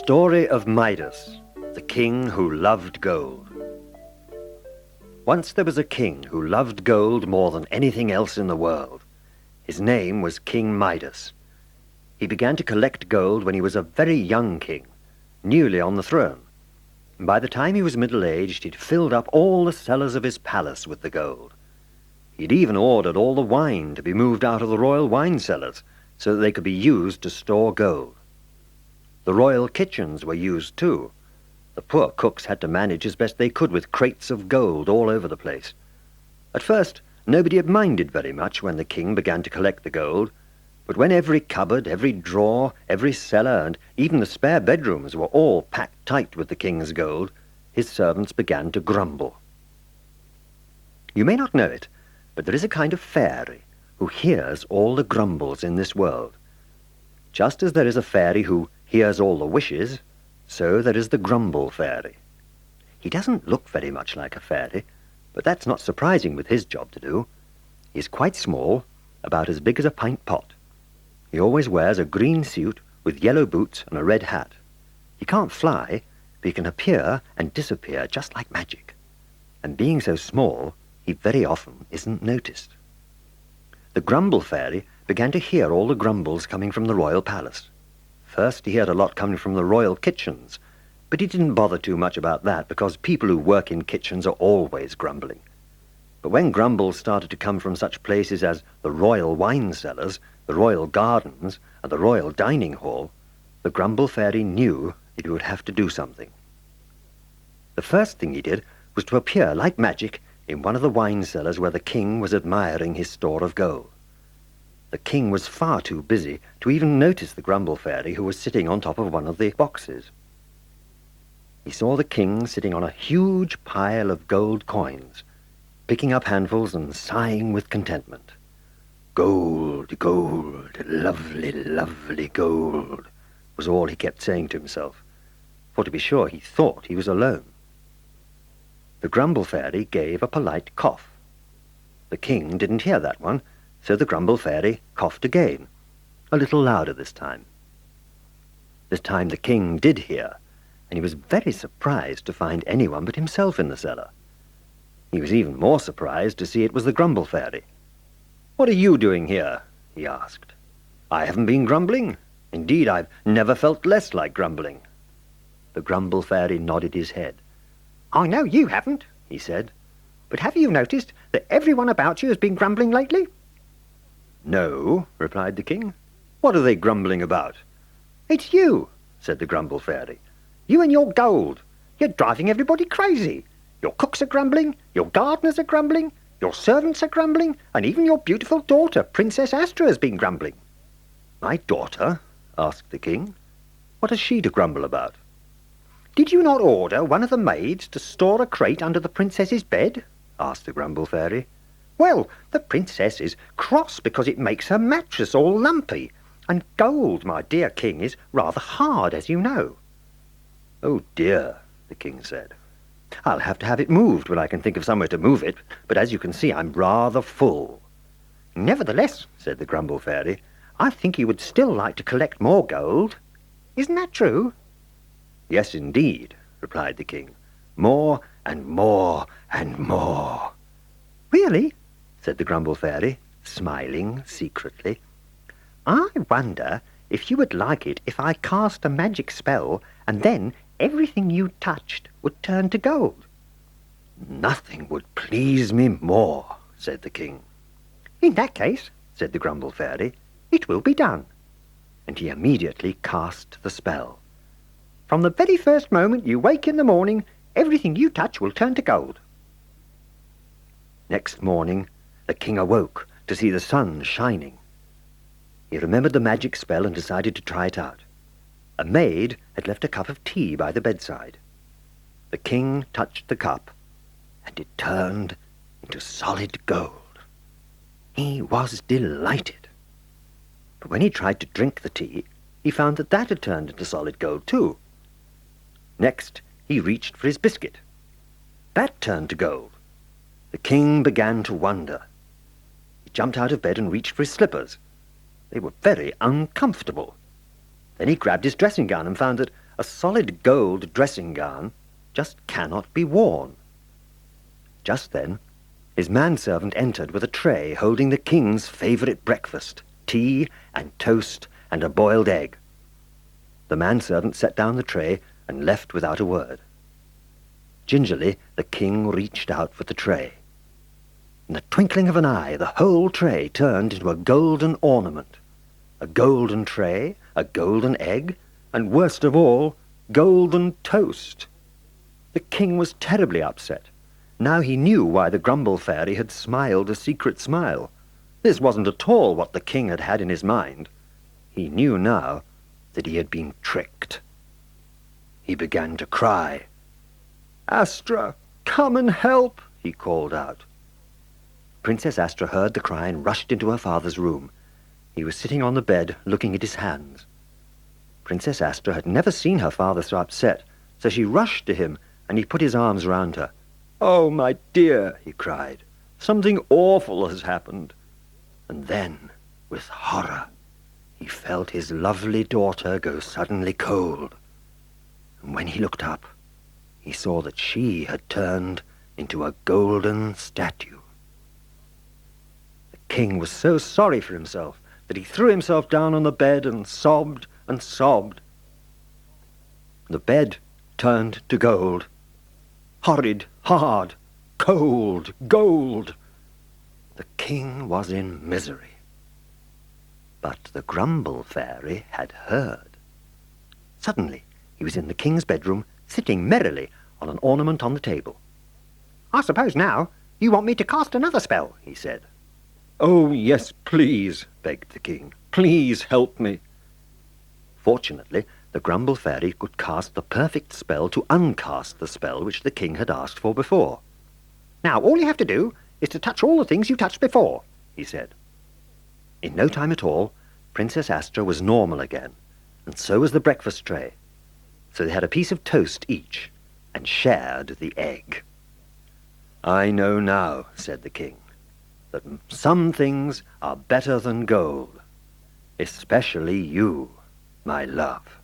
Story of Midas, the king who loved gold. Once there was a king who loved gold more than anything else in the world. His name was King Midas. He began to collect gold when he was a very young king, newly on the throne. And by the time he was middle-aged, he'd filled up all the cellars of his palace with the gold. He'd even ordered all the wine to be moved out of the royal wine cellars so that they could be used to store gold. The royal kitchens were used too. The poor cooks had to manage as best they could with crates of gold all over the place. At first, nobody had minded very much when the king began to collect the gold, but when every cupboard, every drawer, every cellar, and even the spare bedrooms were all packed tight with the king's gold, his servants began to grumble. You may not know it, but there is a kind of fairy who hears all the grumbles in this world. Just as there is a fairy who hears all the wishes, so there is the grumble fairy. He doesn't look very much like a fairy, but that's not surprising with his job to do. He's quite small, about as big as a pint pot. He always wears a green suit with yellow boots and a red hat. He can't fly, but he can appear and disappear just like magic. And being so small, he very often isn't noticed. The grumble fairy began to hear all the grumbles coming from the royal palace. First, he heard a lot coming from the royal kitchens, but he didn't bother too much about that because people who work in kitchens are always grumbling. But when grumbles started to come from such places as the royal wine cellars, the royal gardens, and the royal dining hall, the grumble fairy knew that he would have to do something. The first thing he did was to appear like magic in one of the wine cellars where the king was admiring his store of gold. The king was far too busy to even notice the grumble fairy who was sitting on top of one of the boxes. He saw the king sitting on a huge pile of gold coins, picking up handfuls and sighing with contentment. Gold, gold, lovely, lovely gold, was all he kept saying to himself, for to be sure he thought he was alone. The grumble fairy gave a polite cough. The king didn't hear that one, so the grumble fairy coughed again, a little louder this time. This time the king did hear, and he was very surprised to find anyone but himself in the cellar. He was even more surprised to see it was the grumble fairy. "What are you doing here?" he asked. "I haven't been grumbling. Indeed, I've never felt less like grumbling." The grumble fairy nodded his head. "I know you haven't," he said, "but have you noticed that everyone about you has been grumbling lately?" "No," replied the king. "What are they grumbling about?" "It's you," said the grumble fairy. "You and your gold. You're driving everybody crazy. Your cooks are grumbling, your gardeners are grumbling, your servants are grumbling, and even your beautiful daughter, Princess Astra, has been grumbling." "My daughter?" asked the king. "What has she to grumble about?" "Did you not order one of the maids to store a crate under the princess's bed?" asked the grumble fairy. "Well, the princess is cross because it makes her mattress all lumpy, and gold, my dear king, is rather hard, as you know." "Oh dear," the king said. "I'll have to have it moved when I can think of somewhere to move it, but as you can see, I'm rather full." "Nevertheless," said the grumble fairy, "I think you would still like to collect more gold. Isn't that true?" "Yes, indeed," replied the king. "More and more and more." "Really?" said the grumble fairy, smiling secretly. "I wonder if you would like it if I cast a magic spell, and then everything you touched would turn to gold." "Nothing would please me more," said the king. "In that case," said the grumble fairy, "it will be done." And he immediately cast the spell. "From the very first moment you wake in the morning, everything you touch will turn to gold." Next morning, the king awoke to see the sun shining. He remembered the magic spell and decided to try it out. A maid had left a cup of tea by the bedside. The king touched the cup, and it turned into solid gold. He was delighted. But when he tried to drink the tea, he found that that had turned into solid gold too. Next, he reached for his biscuit. That turned to gold. The king began to wonder. He jumped out of bed and reached for his slippers. They were very uncomfortable. Then he grabbed his dressing gown and found that, a solid gold dressing gown just cannot be worn. Just then, his manservant entered with a tray holding the king's favourite breakfast, tea and toast and a boiled egg. The manservant set down the tray and left without a word. Gingerly, the king reached out for the tray. In the twinkling of an eye, the whole tray turned into a golden ornament. A golden tray, a golden egg, and worst of all, golden toast. The king was terribly upset. Now he knew why the Grumble Fairy had smiled a secret smile. This wasn't at all what the king had had in his mind. He knew now that he had been tricked. He began to cry. "Astra, come and help!" he called out. Princess Astra heard the cry and rushed into her father's room. He was sitting on the bed, looking at his hands. Princess Astra had never seen her father so upset, so she rushed to him, and he put his arms round her. "Oh, my dear," he cried, "something awful has happened." And then, with horror, he felt his lovely daughter go suddenly cold. And when he looked up, he saw that she had turned into a golden statue. The king was so sorry for himself that he threw himself down on the bed and sobbed and sobbed. The bed turned to gold. Horrid, hard, cold, gold. The king was in misery. But the Grumble Fairy had heard. Suddenly, he was in the king's bedroom, sitting merrily on an ornament on the table. "I suppose now you want me to cast another spell," he said. "Oh, yes, please," begged the king. "Please help me." Fortunately, the Grumble Fairy could cast the perfect spell to uncast the spell which the king had asked for before. "Now all you have to do is to touch all the things you touched before," he said. In no time at all, Princess Astra was normal again, and so was the breakfast tray. So they had a piece of toast each, and shared the egg. "I know now," said the king, "that some things are better than gold, especially you, my love."